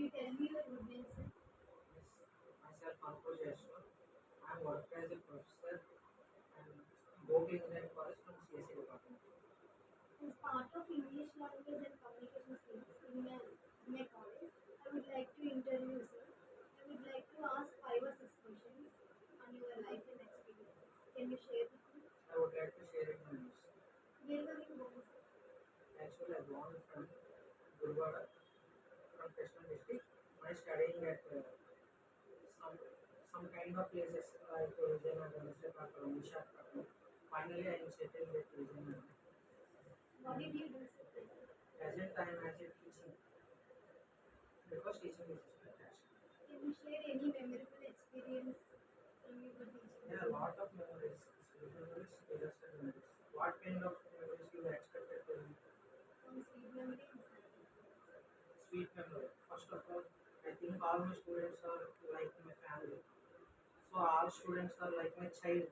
you tell me your good name, sir? Yes, myself Ankush Yashwant. I am working as a professor and Gopi Engineering College from CSE department. As part of English language and communication skills in my college, I would like to interview you, sir. I would like to ask 5 or 6 questions on your life and experiences. Can you share with me? I would like to share it my news. Where were you born, sir? Actually, I born from Gurwara, from Krishna district. I studying at some some kind of places like Vijayanagar, Visakhapatnam, Visakhapatnam. Finally, I am settled at Vijayanagar. What did you do, sir? Present time as a teaching because teaching is fantastic. Can you share any memorable experience from your teaching? Yeah, a lot of memories, sweet memories, disaster memories. What kind of memories you expected to From sweet memory and sad memory. sweet memory? First of all, I think all my students are like my family. So all students are like my child.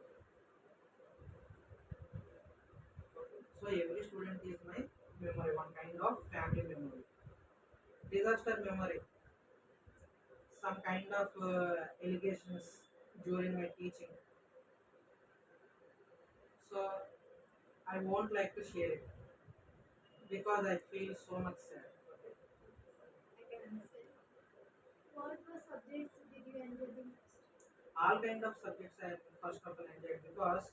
Okay. So every student is my memory, one kind of family memory. Disaster memory, some kind of allegations during my teaching. So I won't like to share it because I feel so much sad. Okay. I can understand. What were subjects did you enjoy the most? All kind of subjects I first of all enjoyed because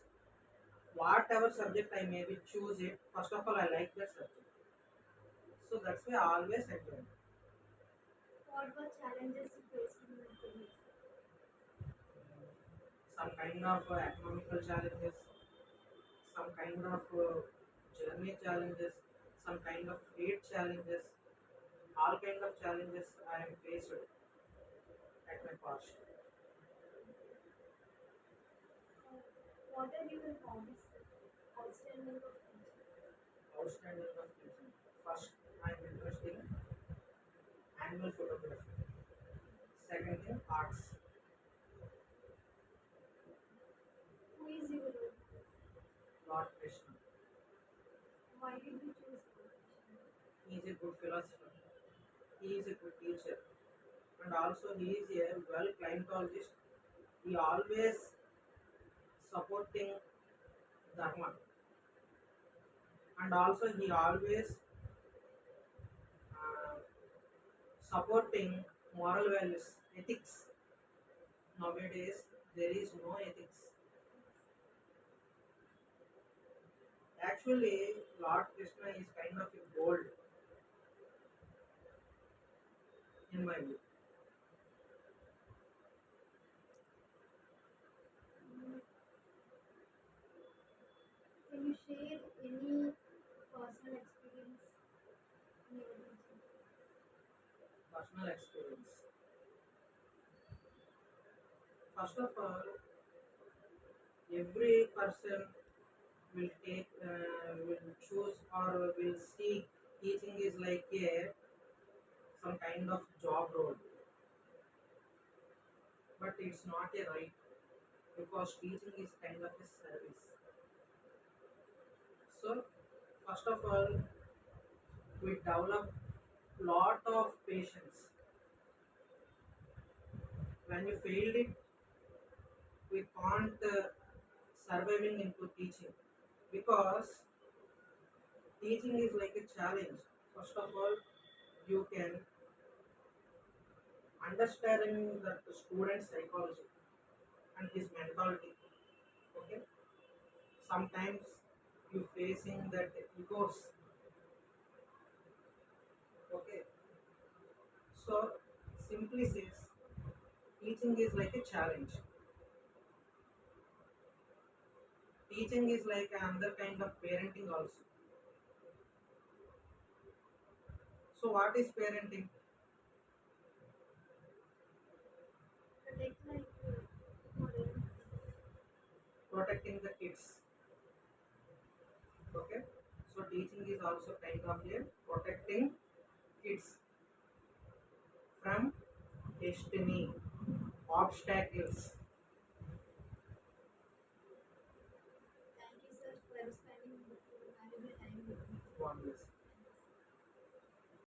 whatever subject I maybe choose it, first of all I like that subject. So that's why I always enjoy it. What were challenges you faced in your career? Some kind of economical challenges, some kind of journey challenges, some kind of fate challenges, all kind of challenges I am faced at my past. Uh, what are your hobbies? Outstanding of teaching. Outstanding of teaching. First, I am interested in animal photography. Second thing, arts. Who is your role model? Lord Krishna. Why did you choose competition? He is a good philosopher. He is a good teacher. And also he is a well climatologist. He always supporting dharma. And also he always uh, supporting moral values, ethics. Nowadays there is no ethics. Actually, Lord Krishna is kind of a gold in my view. Mm, can you share any personal experience in your teaching? Personal experience. First of all, every person will choose or will see teaching is like a some kind of job role, but it's not a right because teaching is kind of a service. So first of all, we develop lot of patience. When you failed it, we can't surviving into teaching because teaching is like a challenge. First of all, you can understanding the student psychology and his mentality. Okay, sometimes you facing that egos. Okay, so simply says teaching is like a challenge. Teaching is like another kind of parenting also. So what is parenting? Protect like moral. Protecting the kids. Okay, so teaching is also kind of a protecting kids from destiny, obstacles.